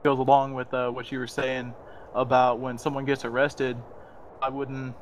goes along with what you were saying about when someone gets arrested. I wouldn't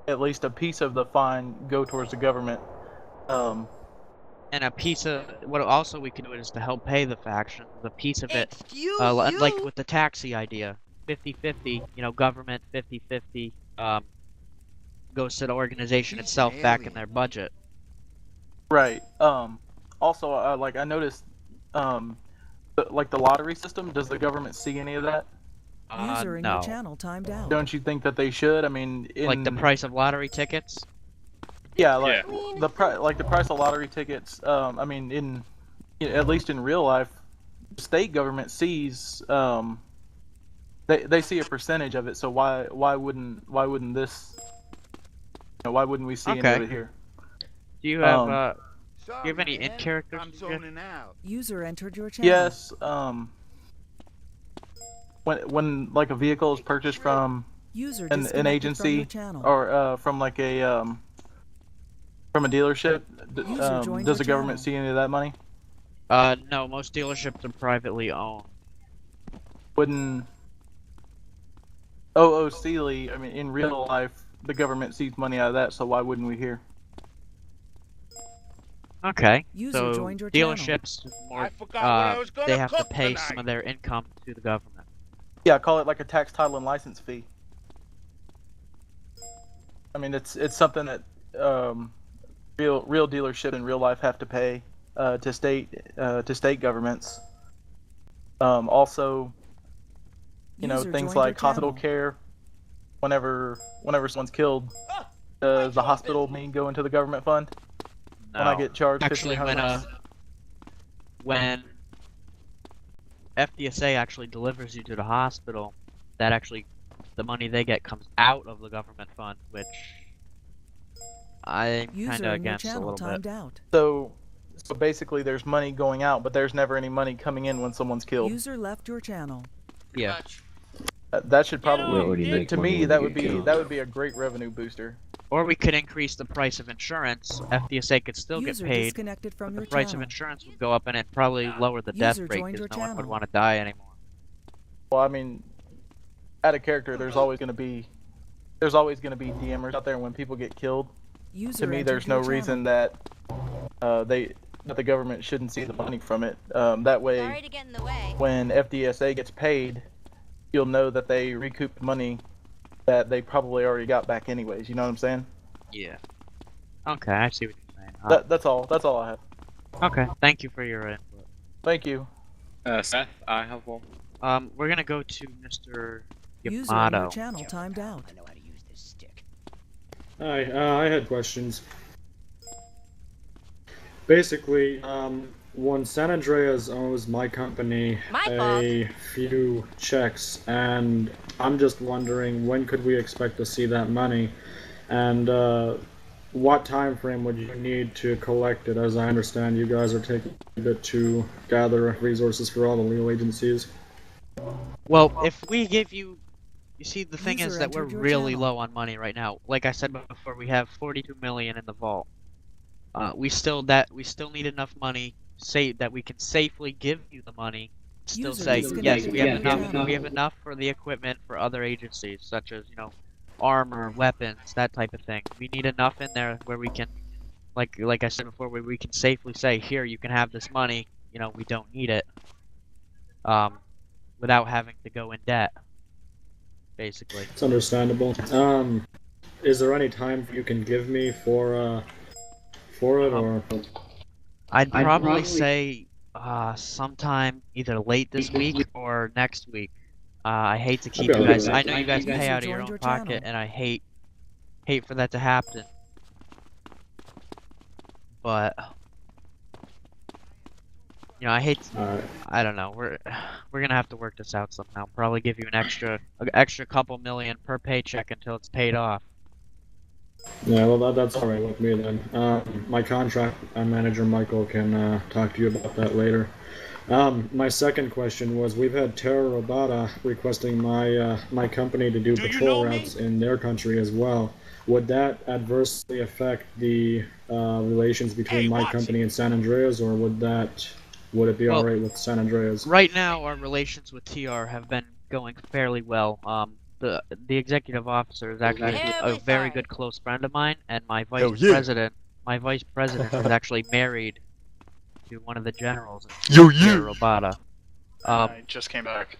at least a piece of the fine go towards the government. Um, And a piece of what also we could do is to help pay the factions. A piece of it, Excuse like you? with the taxi idea, 50-50. Government 50-50 goes to the organization He's an itself back in alien. their budget. right. Also, like I noticed, like the lottery system. Does the government see any of that? User in your No. channel timed out. Don't you think that they should? I mean, Like the price of lottery tickets. yeah, Yeah. like the price of lottery tickets. I mean, at least in real life, the state government sees they see a percentage of it. So why wouldn't this? Why wouldn't we see any Okay. of it here? Do you have Sorry, do you have any man. in-character? I'm zoning out. User entered your channel. Yes. When like a vehicle is purchased from User an disconnected agency from your channel. or from like a from a dealership, User joined does the your government channel. see any of that money? No, most dealerships are privately owned. Wouldn't oh Sealy, I mean in real life the government sees money out of that, so why wouldn't we here? Okay. User So joined your channel. dealerships more I forgot what I was gonna they have to cook pay tonight. some of their income to the government. Yeah, call it like a tax, title, and license fee. I mean it's something that real dealership in real life have to pay to state governments. Also, User things joined like your hospital channel. care. Whenever someone's killed, does the hospital mean go into the government fund? No. When I get charged Actually, $1,500? when FDSA actually delivers you to the hospital, that actually the money they get comes out of the government fund, which I'm kind User of in your against a channel little timed bit. out. So basically, there's money going out, but there's never any money coming in when someone's killed. User left your channel. Yeah. That should We probably, already make to money me, when that you would get be killed. that would be a great revenue booster. Or we could increase the price of insurance. FDSA could still User get paid, disconnected from but your the price channel. of insurance would go up, and it'd probably lower the death User rate joined because your no one would channel. want to die anymore. Well, I mean, out of character, there's always going to be DMers out there, and when people get killed, User to me, entered there's no your channel. reason that that the government shouldn't see the money from it. That way, Sorry to get in the way. when FDSA gets paid, you'll know that they recouped money that they probably already got back anyways. You know what I'm saying? Yeah. Okay, I see what you're saying. That's all. That's all I have. Okay, thank you for your input. Thank you. Seth, I have one. We're gonna go to Mr. User in your Yamato. channel timed out. I know how to use this stick. Hi, I had questions. Basically, when San Andreas owes my company My a few checks, and I'm just wondering when could we expect to see that money, and what time frame would you need to collect it? As I understand, you guys are taking a bit to gather resources for all the legal agencies. Well, if we give you, you see, the thing User is that we're entered your really channel. low on money right now. Like I said before, we have 42 million in the vault. We still need enough money, say that we can safely give you the money. Still User say yes, disconnected we from have your enough. channel. We have enough for the equipment for other agencies, such as armor, weapons, that type of thing. We need enough in there where we can, like I said before, where we can safely say, here, you can have this money. We don't need it. Without having to go in debt, basically. It's understandable. Is there any time you can give me for it, or? I'd probably say sometime either late this week or next week. I hate to keep Okay, you guys. okay. I know you guys pay User out of your joined own your pocket, channel. and I hate for that to happen. But I hate. Alright. I don't know. We're gonna have to work this out somehow. Probably give you an extra couple million per paycheck until it's paid off. Yeah, well, that's alright with me then. My contract manager, Michael, can talk to you about that later. My second question was, we've had Terra Robata requesting my company to do Do you patrol know me? routes in their country as well. Would that adversely affect the relations between Hey, my watch company and San Andreas, or would that Would it be Well, alright with San Andreas? Right now, our relations with TR have been going fairly well. The executive officer is actually a very good close friend of mine, and my vice president is actually married to one of the generals in Sierra Robata. I just came back.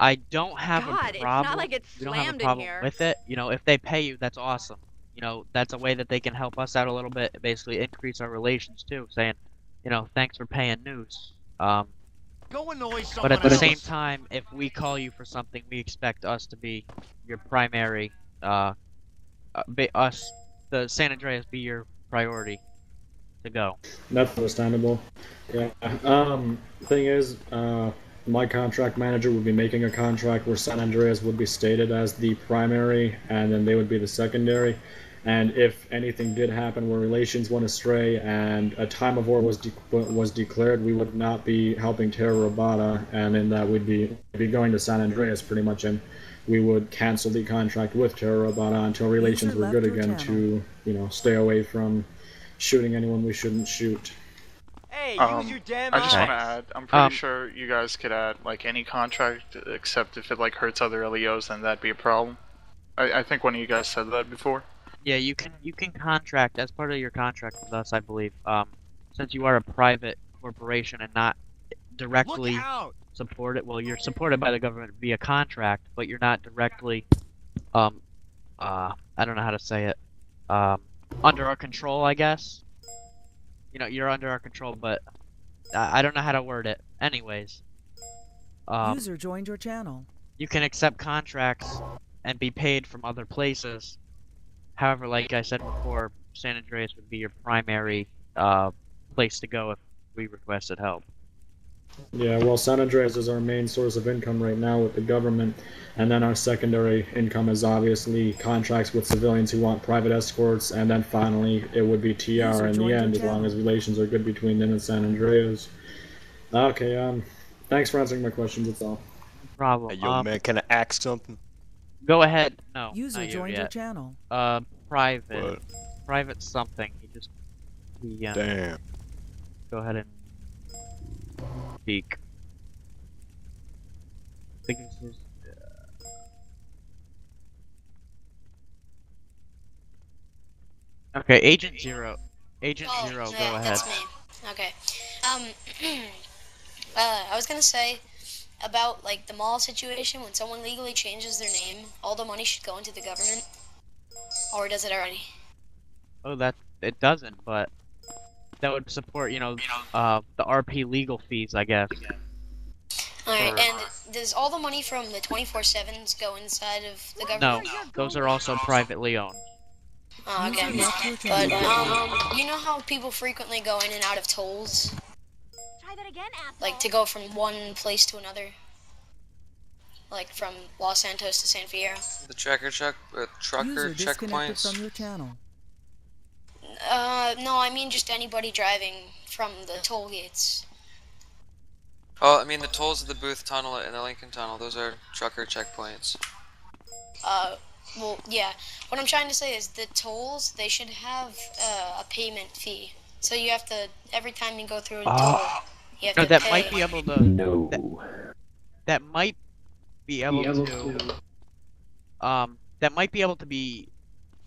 I don't have God, a it's problem. not like it's We don't have a slammed in problem here. with it. You know, if they pay you, that's awesome. You know, that's a way that they can help us out a little bit, basically increase our relations too, saying, you know, thanks for paying news. Go annoy someone But at the else. same time, if we call you for something, we expect us to be your primary, the San Andreas, be your priority to go. That's understandable. Yeah. Thing is, my contract manager would be making a contract where San Andreas would be stated as the primary, and then they would be the secondary. And if anything did happen where relations went astray and a time of war was declared, we would not be helping Terra Robata, and in that we'd be going to San Andreas pretty much, and we would cancel the contract with Terra Robata until relations were good again to, you know, stay away from shooting anyone we shouldn't shoot. Hey, use your damn I just Okay. want to add, I'm pretty sure you guys could add like any contract except if it like hurts other LEOs, then that'd be a problem. I think one of you guys said that before. Yeah, you can contract as part of your contract with us, I believe. Since you are a private corporation and not directly Look out! supported, well, you're supported by the government via contract, but you're not directly, I don't know how to say it, under our control, I guess. You know, you're under our control, but I don't know how to word it. Anyways, User joined your channel. you can accept contracts and be paid from other places. However, like I said before, San Andreas would be your primary place to go if we requested help. Yeah, well, San Andreas is our main source of income right now with the government, and then our secondary income is obviously contracts with civilians who want private escorts, and then finally it would be TR in the end, as long as relations are good between them and San Andreas. Okay, thanks for answering my questions, that's all. No problem. Hey, yo, man, can I ask something? Go ahead. No, User not you joined your yet. channel. Private. What? Private something. Damn. Go ahead and speak. I think this is. Okay, Agent Zero. Agent Zero, go ahead. That's me. Okay. I was gonna say about like the mall situation. When someone legally changes their name, all the money should go into the government, or does it already? Oh, that it doesn't, but that would support, the RP legal fees, I guess. Alright, and does all the money from the 24/7s go inside of the No, government? those are also privately owned. Oh, okay. User left your But channel. you know how people frequently go in and out of tolls, Try that again, asshole. like to go from one place to another, like from Los Santos to San Fierro. The trucker User disconnected checkpoints. from your channel. No, I mean just anybody driving from the toll gates. Oh, I mean the tolls of the Booth Tunnel and the Lincoln Tunnel. Those are trucker checkpoints. Well, yeah. What I'm trying to say is the tolls, they should have a payment fee. So you have to, every time you go through a toll, you have No, to that pay. might be able to. No. That might be able to. That might be able to be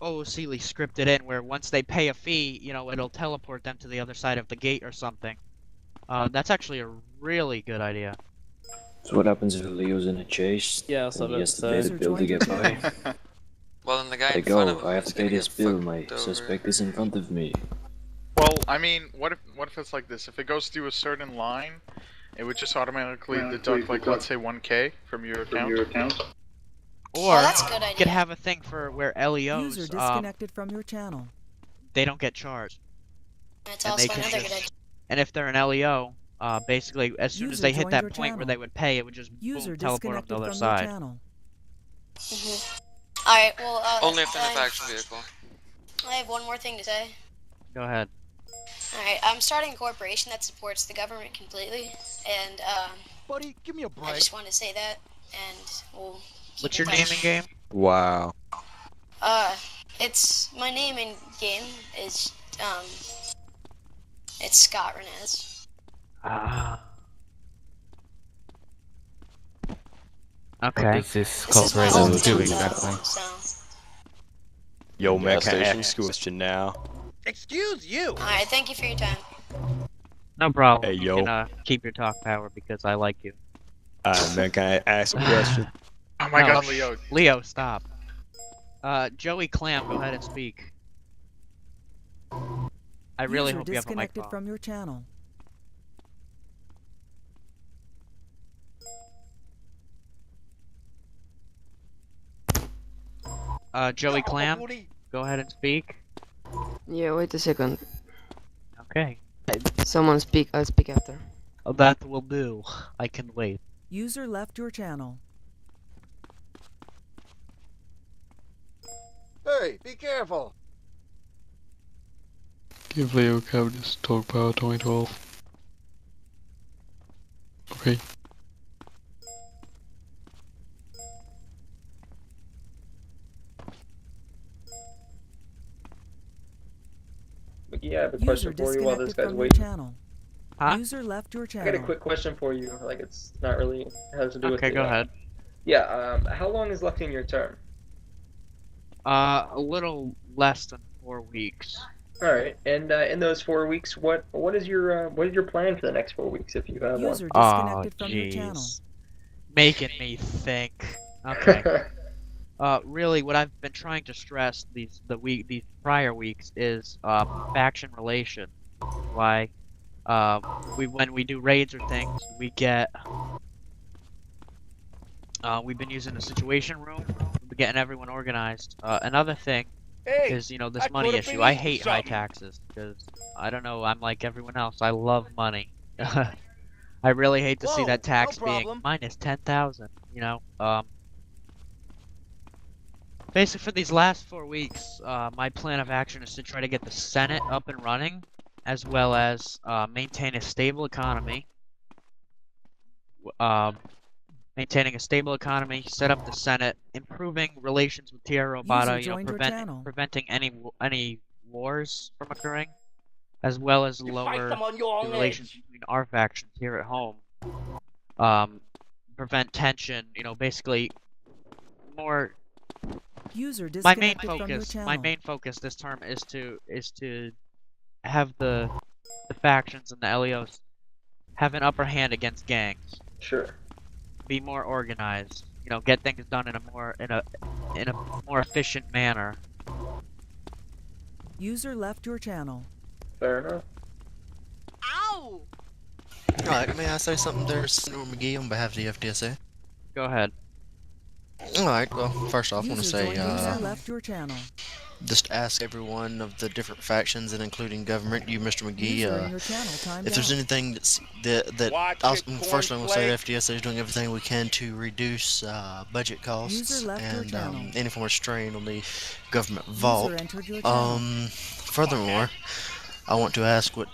OOCly scripted in, where once they pay a fee, it'll teleport them to the other side of the gate or something. That's actually a really good idea. So what happens if Leo's in a chase? Yeah, so and he has to that's, pay User the bill to joined get your by? channel. Well, then the guy They in front of go, him I have is to pay gonna this get bill, fucked my over. suspect is in front of me. Well, I mean, what if it's like this? If it goes through a certain line, it would just automatically deduct like let's say 1K from your account. Or that's a good you idea. could have a thing for where LEOs, User disconnected from your channel. they don't get charged. That's and also they can another good just- idea. And if they're an LEO, basically as soon as User they hit joined that your point where channel. they would pay, it would just User boom, teleport them to disconnected the other from your side. channel. Alright, well, Only if in a I faction vehicle. have one more thing to say. Go ahead. Alright, I'm starting a corporation that supports the government completely, and Buddy, give me a I break. just wanted to say that, and we'll keep What's in your touch. name in game? Wow. It's my name in game is it's Scott Renez. Ah. What Okay. does this This is my corporation do hometown, exactly? though, so. Yo, man, Gas can I station. ask you a question now? Excuse you. Alright, thank you for your time. No problem. Hey, You yo. can keep your talk power because I like you. Man, can I ask a question? Oh my No, god, Leo. Leo, stop. Joey Clam, go ahead and speak. I really User hope you have a disconnected microphone. from your channel. Joey Clam, go ahead and speak. Yeah, wait a second. Okay. Someone speak, I'll speak after. Oh, that will do. I can wait. User left your channel. Hey, be careful. Give Leo Cabinets Talk Power 2012. Okay. Yeah, I have a User question for you while this disconnected guy's from your waiting. channel. Huh? User left your I channel. got a quick question for you. Like, it's not really has to do with Okay, the, go ahead. Yeah, how long is left in your term? A little less than 4 weeks. All right, and in those 4 weeks, what is your plan for the next 4 weeks if you have one? User disconnected from your channel. Jeez. Making me think. Okay. Really, what I've been trying to stress these prior weeks is faction relation. Why? When we do raids or things, we get. We've been using the situation room. We've been getting everyone organized. Another thing is, you know, this money issue. I hate high taxes because I don't know. I'm like everyone else. I love money. I really hate to see that tax being minus 10,000. You know. Basically, for these last 4 weeks, my plan of action is to try to get the Senate up and running, as well as maintain a stable economy. Maintaining a stable economy, set up the Senate, improving relations with Tierra Robata, you know, preventing any wars from occurring, as well as lower the relations between our factions here at home. Prevent tension, you know, basically more. User My main disconnected from your channel. focus this term is to have the factions and the LEOs have an upper hand against gangs. Sure. Be more organized. You know, get things done in a more efficient manner. User left your channel. Fair enough. Ow! Alright, may I say something there, Senator McGee, on behalf of the FDSA? Go ahead. Alright, well, first off, I want to say, User left your channel. just ask everyone of the different factions, and including government, you, Mr. McGee, if there's anything first I want to say the FDSA is doing everything we can to reduce budget costs and any form of strain on the government vault. Furthermore, I want to ask what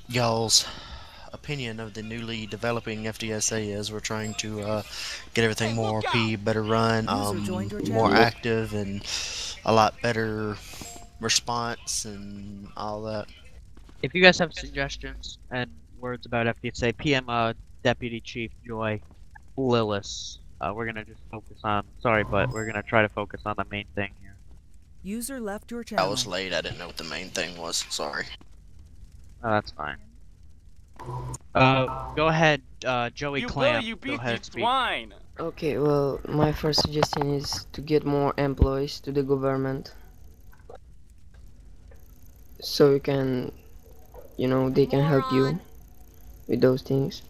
y'all's opinion of the newly developing FDSA is. We're trying to get everything more OP, better run, more active, and a lot better response and all that. If you guys have suggestions and words about FDSA, PM Deputy Chief Joy Lillis. We're gonna just focus on. Sorry, but we're gonna try to focus on the main thing here. User left your channel. I was late. I didn't know what the main thing was. Sorry. Oh, that's fine. Go ahead, Joey Clam. Go ahead and speak. Okay, well, my first suggestion is to get more employees to the government. So you can, you know, they can help you with those things.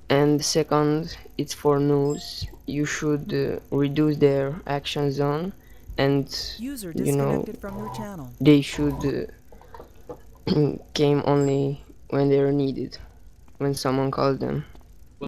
And second, it's for news. You should reduce their action zone, and User you know, disconnected from your channel. they should came only when they are needed, when someone calls them.